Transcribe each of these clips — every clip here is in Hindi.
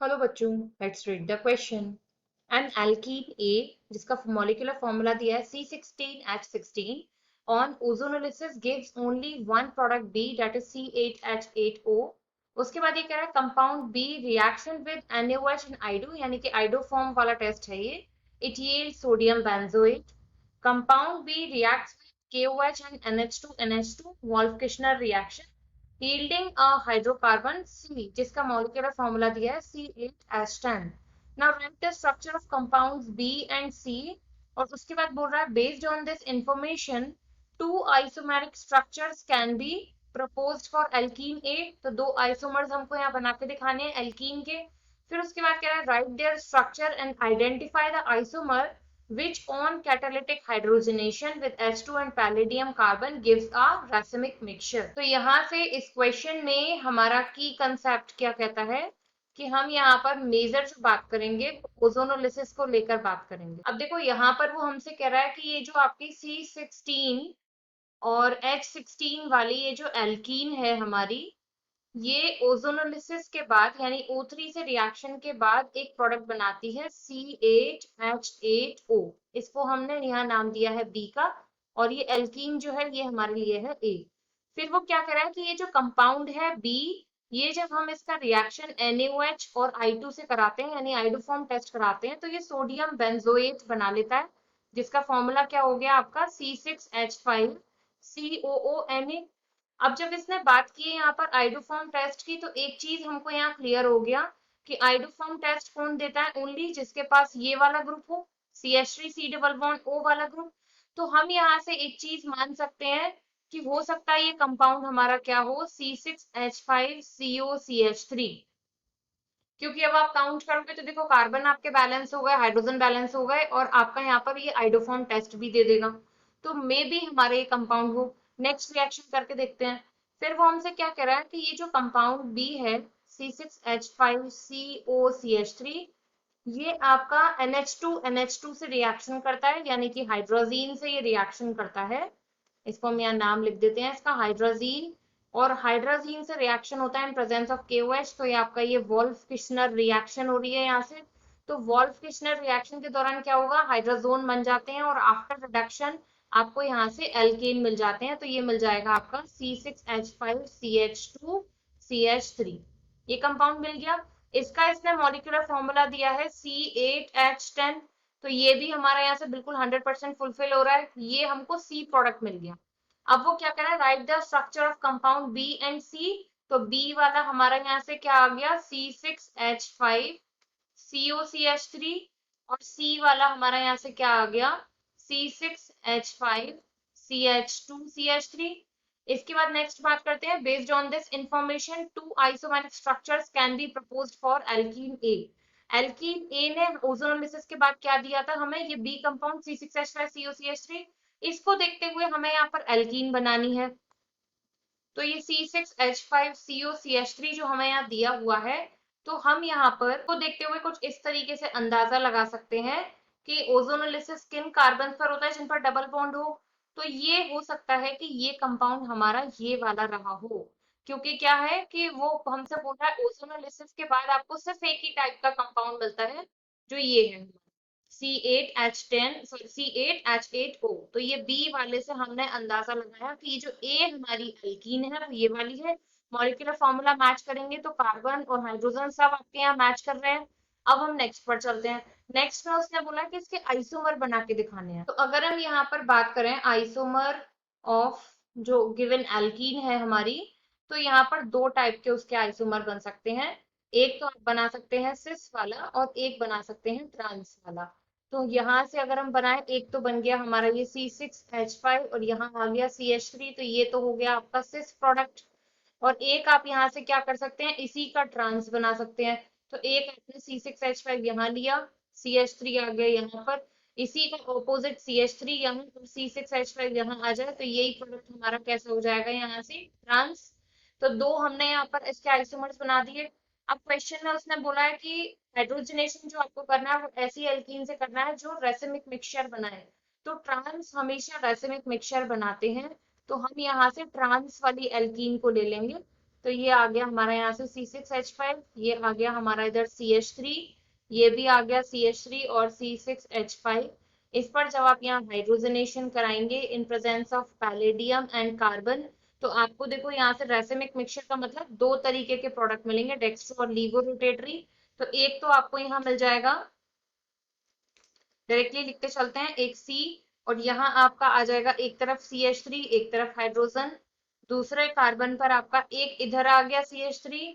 हेलो बच्चों, let's read the question. An alkene A जिसका मॉलिक्यूलर फॉर्मूला दिया है C16H16 on ozonolysis gives only one product B that is C8H8O। उसके बाद ये कह रहा है compound B reaction with NaOH and iodo यानी कि आइडो फॉर्म वाला टेस्ट है ये। It yields sodium benzoate. Compound B reacts with KOH and NH2NH2 Wolff Kishner reaction yielding a hydrocarbon C जिसका molecular formula दिया है C8H10। Now write the structure of compounds B and C और उसके बाद बोल रहा है based on this information two isomeric structures can be proposed for alkene A। तो दो isomers हमको यहाँ बना के दिखाने हैं alkene के। फिर उसके बाद कह रहा है write their structure and identify the isomer which on catalytic hydrogenation with H2 and palladium carbon gives a racemic mixture। तो यहाँ से इस क्वेश्चन में हमारा की कंसेप्ट क्या कहता है कि हम यहाँ पर मेजर जो बात करेंगे ओजोनोलिसिस को लेकर बात करेंगे। अब देखो यहाँ पर वो हमसे कह रहा है कि ये जो आपकी C16 और H16 वाली ये जो एल्कीन है हमारी, ये ओजोनोलिसिस के बाद यानी O3 से रिएक्शन के बाद एक प्रोडक्ट बनाती है C8H8O। इसको हमने यहाँ नाम दिया है B का और ये एल्कीन जो है ये हमारे लिए है A। फिर वो क्या कर रहा है कि ये जो कंपाउंड है B, ये जब हम इसका रिएक्शन NaOH और I2 से कराते हैं यानी आइडोफॉर्म टेस्ट कराते हैं तो ये सोडियम बेंजोएट बना लेता है जिसका फॉर्मूला क्या हो गया आपका C6H5COONA। अब जब इसने बात की यहाँ पर आइडोफॉर्म टेस्ट की तो एक चीज हमको यहाँ क्लियर हो गया कि आइडोफॉर्म टेस्ट कौन देता है, ओनली जिसके पास ये वाला ग्रुप हो CH3 C double bond O वाला ग्रुप। तो हम यहाँ से एक चीज मान सकते हैं कि हो सकता है ये कंपाउंड हमारा क्या हो C6H5COCH3। क्योंकि अब आप काउंट करोगे तो देखो कार्बन आपके बैलेंस हो गए, हाइड्रोजन बैलेंस हो गए और आपका यहाँ पर ये आइडोफॉर्म टेस्ट भी दे देगा। तो मे बी हमारे ये कंपाउंड हो। नेक्स्ट रिएक्शन करके देखते हैं। फिर वो हमसे क्या कह रहा है कि ये जो कंपाउंड बी है C6H5COCH3, ये आपका NH2NH2 से रिएक्शन करता है यानी कि हाइड्रोजीन से ये रिएक्शन करता है। इसको हम यहाँ नाम लिख देते हैं इसका हाइड्रोजीन। और हाइड्रोजीन से रिएक्शन होता है इन प्रेजेंस ऑफ KOH। तो ये आपका ये वोल्फ-किर्शनर रिएक्शन हो रही है यहाँ से। तो वोल्फ-किर्शनर रिएक्शन के दौरान क्या होगा, हाइड्रोजोन बन जाते हैं और आफ्टर रिडक्शन आपको यहाँ से एल्केन मिल जाते हैं। तो ये मिल जाएगा आपका C6H5CH2CH3। ये कंपाउंड मिल गया। इसका इसने मॉलिक्यूलर फॉर्मूला दिया है C8H10। तो ये भी हमारा यहाँ से बिल्कुल 100% फुलफिल हो रहा है। ये हमको C प्रोडक्ट मिल गया। अब वो क्या कह रहा है, write the structure of compound B and C. तो बी वाला हमारा यहाँ से क्या आ गया C6H5COCH3 और सी वाला हमारा यहाँ से क्या आ गया C6H5CH2CH3। इसके बाद नेक्स्ट बात करते हैं, based on this information two isomeric structures can be proposed for alkene A. Alkene A ने ओजोनोलिसिस के बाद क्या दिया था हमें, ये बी कंपाउंड C6H5COCH3। इसको देखते हुए हमें यहाँ पर एल्कीन बनानी है। तो ये C6H5COCH3 जो हमें यहाँ दिया हुआ है, तो हम यहाँ पर को देखते हुए कुछ इस तरीके से अंदाजा लगा सकते हैं कि ओजोनोलिसिस किन कार्बन पर होता है जिन पर डबल बॉन्ड हो। तो ये हो सकता है कि ये कंपाउंड हमारा ये वाला रहा हो, क्योंकि क्या है कि वो हमसे बोल रहा है ओजोनोलिसिस के बाद आपको सिर्फ एक ही टाइप का कंपाउंड मिलता है जो ये है C8H10 सॉरी C8H8O। तो ये बी वाले से हमने अंदाजा लगाया कि ये जो ए हमारी एल्कीन है वो ये वाली है। मॉलिक्यूलर फॉर्मूला मैच करेंगे तो कार्बन और हाइड्रोजन सब आपके यहाँ मैच कर रहे हैं। अब हम नेक्स्ट पर चलते हैं। नेक्स्ट में उसने बोला कि इसके आइसोमर बना के दिखाने हैं। तो अगर हम यहाँ पर बात करें आइसोमर ऑफ जो गिवन एल्कीन है हमारी, तो यहाँ पर दो टाइप के उसके आइसोमर बन सकते हैं। एक तो आप बना सकते हैं सिस वाला और एक बना सकते हैं ट्रांस वाला। तो यहाँ से अगर हम बनाए, एक तो बन गया हमारा ये C6H5 और यहाँ आ गया CH3। तो ये तो हो गया आपका सिस प्रोडक्ट। और एक आप यहाँ से क्या कर सकते हैं, इसी का ट्रांस बना सकते हैं। तो एक आपने C6H5 यहाँ लिया, CH3 आ गया यहाँ पर, इसी का ऑपोजिट CH3 यहाँ और C6H5 यहाँ आ जाए तो यही प्रोडक्ट हमारा कैसा हो जाएगा यहाँ से ट्रांस। तो दो हमने यहाँ पर इसके आइसोमर्स बना दिए। अब क्वेश्चन में उसने बोला है कि हाइड्रोजनेशन जो आपको करना है वो ऐसी एल्कीन से करना है जो रेसिमिक मिक्सचर बनाए। तो ट्रांस हमेशा रेसिमिक मिक्सचर बनाते हैं। तो हम यहाँ से ट्रांस वाली एल्कीन को ले लेंगे। तो ये आ गया हमारा यहाँ से C6H5, ये आ गया हमारा इधर CH3, ये भी आ गया CH3 और C6H5। इस पर जब आप यहाँ हाइड्रोजनेशन कराएंगे in presence of palladium and carbon, तो आपको देखो यहाँ से रेसिमिक मिक्सचर का मतलब दो तरीके के प्रोडक्ट मिलेंगे, डेक्स्ट्रो और लीवो रोटेटरी। तो एक तो आपको यहाँ मिल जाएगा, डायरेक्टली लिखते चलते हैं, एक C, और यहाँ आपका आ जाएगा एक तरफ CH3 एक तरफ हाइड्रोजन, दूसरे कार्बन पर आपका एक इधर आ गया CH3,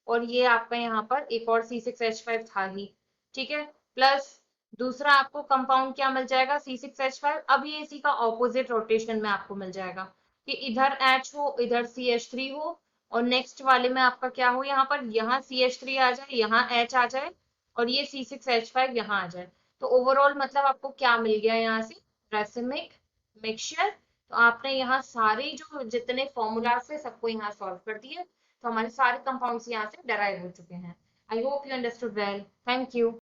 और ये आपका यहाँ पर एक और C6H5 था ही, ठीक है। प्लस दूसरा आपको कंपाउंड क्या मिल जाएगा, C6H5। अब ये इसी का ऑपोजिट रोटेशन में आपको मिल जाएगा कि इधर H हो इधर CH3 हो, और नेक्स्ट वाले में आपका क्या हो, यहाँ पर यहाँ CH3 आ जाए यहाँ H आ जाए और ये C6H5 यहाँ आ जाए। तो ओवरऑल मतलब आपको क्या मिल गया यहाँ से, रेसिमिक मिक्सचर। तो आपने यहाँ सारे जो जितने फॉर्मूला से सबको यहाँ सॉल्व कर दिए, तो हमारे सारे कंपाउंड्स यहाँ से डेराइव हो चुके हैं। I hope you understood well, thank you.